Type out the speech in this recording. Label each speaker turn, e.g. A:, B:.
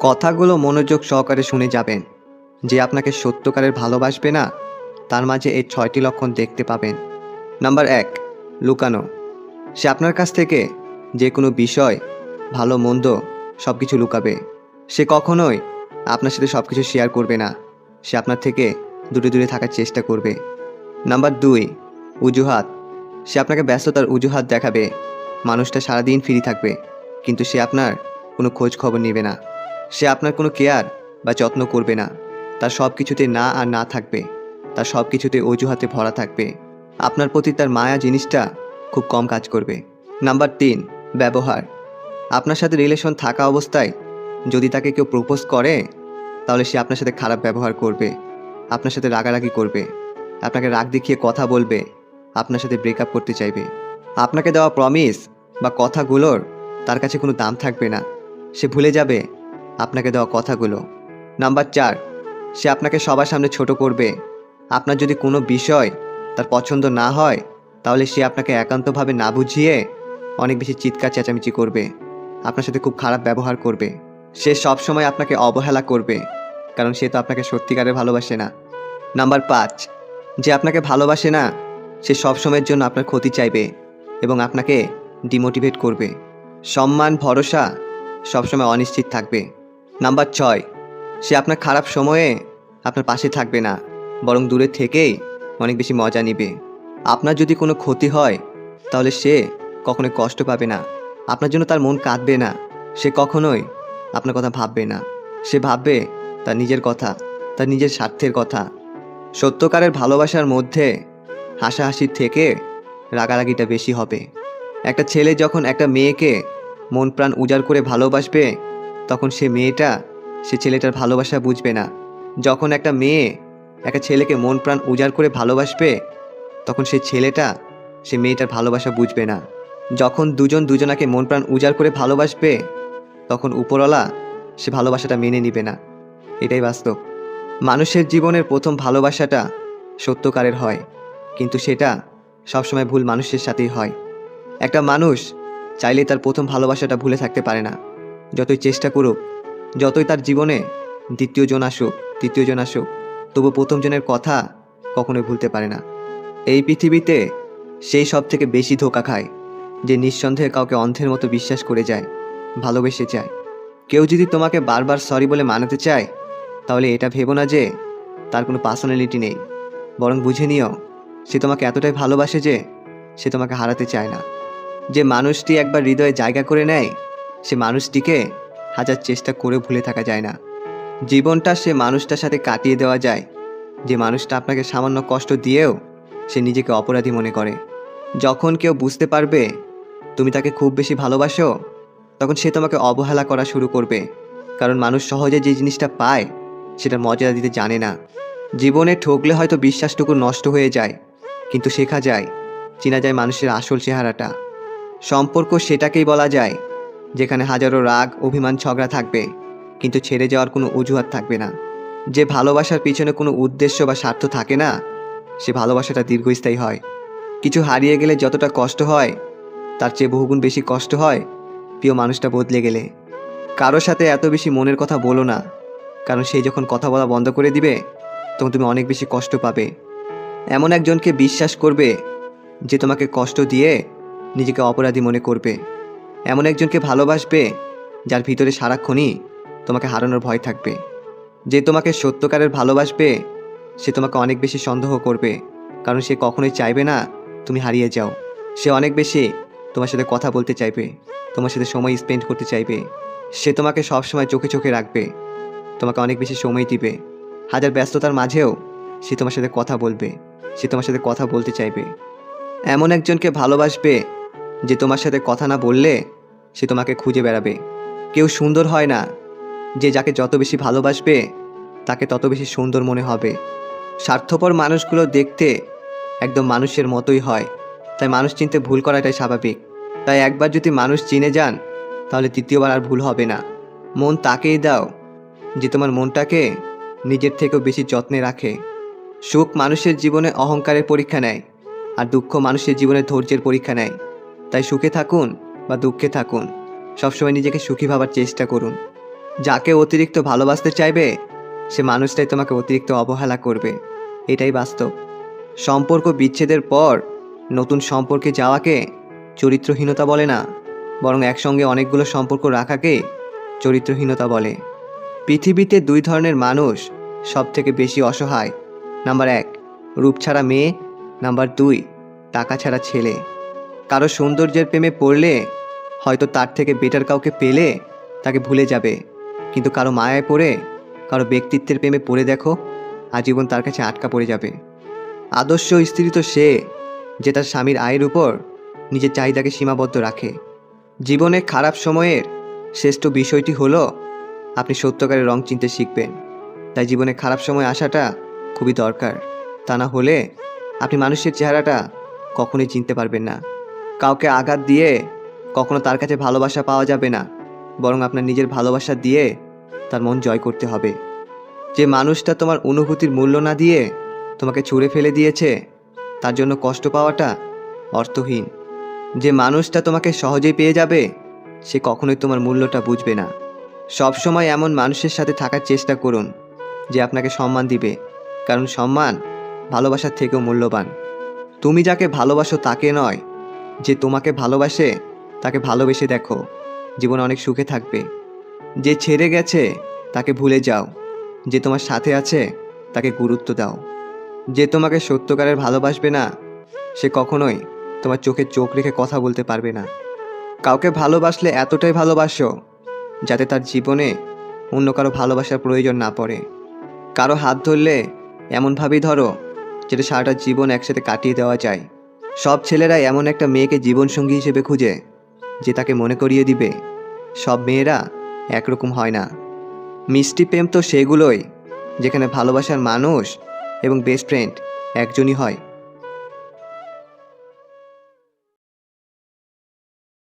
A: কথাগুলো মনোযোগ সহকারে শুনে যাবেন। যে আপনাকে সত্যিকারের ভালোবাসবে না, তার মাঝে এই ৬টি লক্ষণ দেখতে পাবেন। নাম্বার ১, লুকানো। সে আপনার কাছ থেকে যে কোনো বিষয়, ভালো মন্দ সব কিছু লুকাবে। সে কখনোই আপনার সাথে সব কিছু শেয়ার করবে না। সে আপনার থেকে দূরে দূরে থাকার চেষ্টা করবে। নাম্বার ২, অজুহাত। সে আপনাকে ব্যস্ততার অজুহাত দেখাবে। মানুষটা সারাদিন ফ্রি থাকবে, কিন্তু সে আপনার কোনো খোঁজ খবর নেবে না। সে আপনার কোনো কেয়ার বা যত্ন করবে না। তার সব কিছুতে না আর না থাকবে। তার সব কিছুতে অজুহাতে ভরা থাকবে। আপনার প্রতি তার মায়া জিনিসটা খুব কম কাজ করবে। নাম্বার ৩, ব্যবহার। আপনার সাথে রিলেশন থাকা অবস্থায় যদি তাকে কেউ প্রপোজ করে, তাহলে সে আপনার সাথে খারাপ ব্যবহার করবে, আপনার সাথে রাগারাগি করবে, আপনাকে রাগ দেখিয়ে কথা বলবে, আপনার সাথে ব্রেকআপ করতে চাইবে। আপনাকে দেওয়া প্রমিস বা কথাগুলোর তার কাছে কোনো দাম থাকবে না। সে ভুলে যাবে আপনাকে দেওয়া কথাগুলো। নাম্বার ৪, সে আপনাকে সবার সামনে ছোট করবে। আপনার যদি কোনো বিষয় তার পছন্দ না হয়, তাহলে সে আপনাকে একান্তভাবে না বুঝিয়ে অনেক বেশি চিৎকার চেঁচামেচি করবে, আপনার সাথে খুব খারাপ ব্যবহার করবে। সে সবসময় আপনাকে অবহেলা করবে, কারণ সে তো আপনাকে সত্যিকারের ভালোবাসে না। নাম্বার ৫, যে আপনাকে ভালোবাসে না, সে সবসময়ের জন্য আপনার ক্ষতি চাইবে এবং আপনাকে ডিমোটিভেট করবে। সম্মান, ভরসা সবসময় অনিশ্চিত থাকবে। নাম্বার ৬, সে আপনার খারাপ সময়ে আপনার পাশে থাকবে না, বরং দূরে থেকেই অনেক বেশি মজা নেবে। আপনার যদি কোনো ক্ষতি হয়, তাহলে সে কখনোই কষ্ট পাবে না। আপনার জন্য তার মন কাঁদবে না। সে কখনোই আপনার কথা ভাববে না। সে ভাববে তার নিজের কথা, তার নিজের স্বার্থের কথা। সত্যকারের ভালোবাসার মধ্যে হাসাহাসির থেকে রাগারাগিটা বেশি হবে। একটা ছেলে যখন একটা মেয়েকে মন প্রাণ উজাড় করে ভালোবাসবে, তখন সে ছেলেটার ভালোবাসা বুঝবে না। যখন একটা মেয়ে একটা ছেলেকে মন প্রাণ উজাড় করে ভালোবাসবে, তখন সে মেয়েটার ভালোবাসা বুঝবে না। যখন দুজন দুজনাকে মন প্রাণ উজাড় করে ভালোবাসবে, তখন উপরওয়ালা সে ভালোবাসাটা মেনে নিবে না। এটাই বাস্তব। মানুষের জীবনের প্রথম ভালোবাসাটা সত্যকারের হয়, কিন্তু সেটা সবসময় ভুল মানুষের সাথেই হয়। একটা মানুষ চাইলে তার প্রথম ভালোবাসাটা ভুলে থাকতে পারে না। যতই চেষ্টা করুক, যতই তার জীবনে তৃতীয় জন আসুক, তবু প্রথম জনের কথা কখনোই ভুলতে পারে না। এই পৃথিবীতে সেই সব থেকে বেশি ধোঁকা খায় যে নিঃসন্দেহে কাউকে অন্ধের মতো বিশ্বাস করে যায়, ভালোবেসে যায়। কেউ যদি তোমাকে বারবার সরি বলে মানাতে চায়, তাহলে এটা ভেবো না যে তার কোনো পার্সোনালিটি নেই, বরং বুঝে নিও সে তোমাকে এতটাই ভালোবাসে যে সে তোমাকে হারাতে চায় না। যে মানুষটি একবার হৃদয়ে জায়গা করে নেয়, সে মানুষটিকে হাজার চেষ্টা করে ভুলে থাকা যায় না। জীবনটা সে মানুষটার সাথে কাটিয়ে দেওয়া যায় যে মানুষটা আপনাকে সামান্য কষ্ট দিয়েও সে নিজেকে অপরাধী মনে করে। যখন কেউ বুঝতে পারবে তুমি তাকে খুব বেশি ভালোবাসো, তখন সে তোমাকে অবহেলা করা শুরু করবে, কারণ মানুষ সহজে যে জিনিসটা পায় সেটা মর্যাদা দিতে জানে না। জীবনে ঠকলে হয়তো বিশ্বাসটুকু নষ্ট হয়ে যায়, কিন্তু শেখা যায়, চেনা যায় মানুষের আসল চেহারাটা। সম্পর্ক সেটাকেই বলা যায় যেখানে হাজারো রাগ, অভিমান, ঝগড়া থাকবে, কিন্তু ছেড়ে যাওয়ার কোনো অজুহাত থাকবে না। যে ভালোবাসার পিছনে কোনো উদ্দেশ্য বা স্বার্থ থাকে না, সে ভালোবাসাটা দীর্ঘস্থায়ী হয়। কিছু হারিয়ে গেলে যতটা কষ্ট হয়, তার চেয়ে বহুগুণ বেশি কষ্ট হয় প্রিয় মানুষটা বদলে গেলে। কারোর সাথে এত বেশি মনের কথা বলো না, কারণ সেই যখন কথা বলা বন্ধ করে দিবে, তখন তুমি অনেক বেশি কষ্ট পাবে। এমন একজনকে বিশ্বাস করবে যে তোমাকে কষ্ট দিয়ে নিজেকে অপরাধী মনে করবে। এমন একজনকে ভালোবাসবে যার ভিতরে সারাক্ষণই তোমাকে হারানোর ভয় থাকবে। যে তোমাকে সত্যকারের ভালোবাসবে, সে তোমাকে অনেক বেশি সন্দেহ করবে, কারণ সে কখনোই চাইবে না তুমি হারিয়ে যাও। সে অনেক বেশি তোমার সাথে কথা বলতে চাইবে, তোমার সাথে সময় স্পেন্ড করতে চাইবে। সে তোমাকে সবসময় চোখে চোখে রাখবে, তোমাকে অনেক বেশি সময় দিবে। হাজার ব্যস্ততার মাঝেও সে তোমার সাথে কথা বলবে, সে তোমার সাথে কথা বলতে চাইবে। এমন একজনকে ভালোবাসবে যে তোমার সাথে কথা না বললে সে তোমাকে খুঁজে বেড়াবে। কেউ সুন্দর হয় না, যে যাকে যত বেশি ভালোবাসবে তাকে তত বেশি সুন্দর মনে হবে। স্বার্থপর মানুষগুলো দেখতে একদম মানুষের মতোই হয়, তাই মানুষ চিনতে ভুল করাটাই স্বাভাবিক। তাই একবার যদি মানুষ চিনে যান, তাহলে তৃতীয়বার আর ভুল হবে না। মন তাকেই দাও যে তোমার মনটাকে নিজের থেকেও বেশি যত্নে রাখে। সুখ মানুষের জীবনে অহংকারের পরীক্ষা নেয়, আর দুঃখ মানুষের জীবনে ধৈর্যের পরীক্ষা নেয়। তাই সুখে থাকুন বা দুঃখে থাকুন, সবসময় নিজেকে সুখী ভাবার চেষ্টা করুন। যাকে অতিরিক্ত ভালোবাসতে চাইবে সে মানুষটাই তোমাকে অতিরিক্ত অবহেলা করবে, এটাই বাস্তব। সম্পর্ক বিচ্ছেদের পর নতুন সম্পর্কে যাওয়াকে চরিত্রহীনতা বলে না, বরং একসঙ্গে অনেকগুলো সম্পর্ক রাখাকে চরিত্রহীনতা বলে। পৃথিবীতে দুই ধরনের মানুষ সব থেকে বেশি অসহায়। নাম্বার 1, রূপ ছাড়া মেয়ে। নাম্বার 2, টাকা ছাড়া ছেলে। কারো সৌন্দর্যের প্রেমে পড়লে হয়তো তার থেকে বেটার কাউকে পেলে তাকে ভুলে যাবে, কিন্তু কারো মায়ায় পড়ে, কারো ব্যক্তিত্বের প্রেমে পড়ে দেখো, আজীবন তার কাছে আটকা পড়ে যাবে। আদর্শ স্ত্রী তো সে যে তার স্বামীর আয়ের উপর নিজের চাহিদাকে সীমাবদ্ধ রাখে। জীবনে খারাপ সময়ের শ্রেষ্ঠ বিষয়টি হলো আপনি সত্যকারের রং চিনতে শিখবেন। তাই জীবনে খারাপ সময় আসাটা খুবই দরকার, তা না হলে আপনি মানুষের চেহারাটা কখনোই চিনতে পারবেন না। কাউকে আঘাত দিয়ে কখনো তার কাছে ভালোবাসা পাওয়া যাবে না, বরং আপনার নিজের ভালোবাসা দিয়ে তার মন জয় করতে হবে। যে মানুষটা তোমার অনুভূতির মূল্য না দিয়ে তোমাকে ছুঁড়ে ফেলে দিয়েছে, তার জন্য কষ্ট পাওয়াটা অর্থহীন। যে মানুষটা তোমাকে সহজেই পেয়ে যাবে সে কখনোই তোমার মূল্যটা বুঝবে না। সবসময় এমন মানুষের সাথে থাকার চেষ্টা করুন যে আপনাকে সম্মান দিবে, কারণ সম্মান ভালোবাসার থেকেও মূল্যবান। তুমি যাকে ভালোবাসো তাকে নয়, যে তোমাকে ভালোবাসে তাকে ভালোবেসে দেখো, জীবন অনেক সুখে থাকবে। যে ছেড়ে গেছে তাকে ভুলে যাও, যে তোমার সাথে আছে তাকে গুরুত্ব দাও। যে তোমাকে সত্যকারের ভালোবাসবে না সে কখনোই তোমার চোখে চোখ রেখে কথা বলতে পারবে না। কাউকে ভালোবাসলে এতটাই ভালোবাসো যাতে তার জীবনে অন্য কারো ভালোবাসার প্রয়োজন না পড়ে। কারো হাত ধরলে এমনভাবেই ধরো যেটা সারাটা জীবন একসাথে কাটিয়ে দেওয়া যায়। সব ছেলেরা এমন একটা মেয়েকে জীবনসঙ্গী হিসেবে খুঁজে যে তাকে মনে করিয়ে দিবে সব মেয়েরা একরকম হয় না। মিষ্টি প্রেম তো সেগুলোই যেখানে ভালোবাসার মানুষ এবং বেস্ট ফ্রেন্ড একজনই হয়।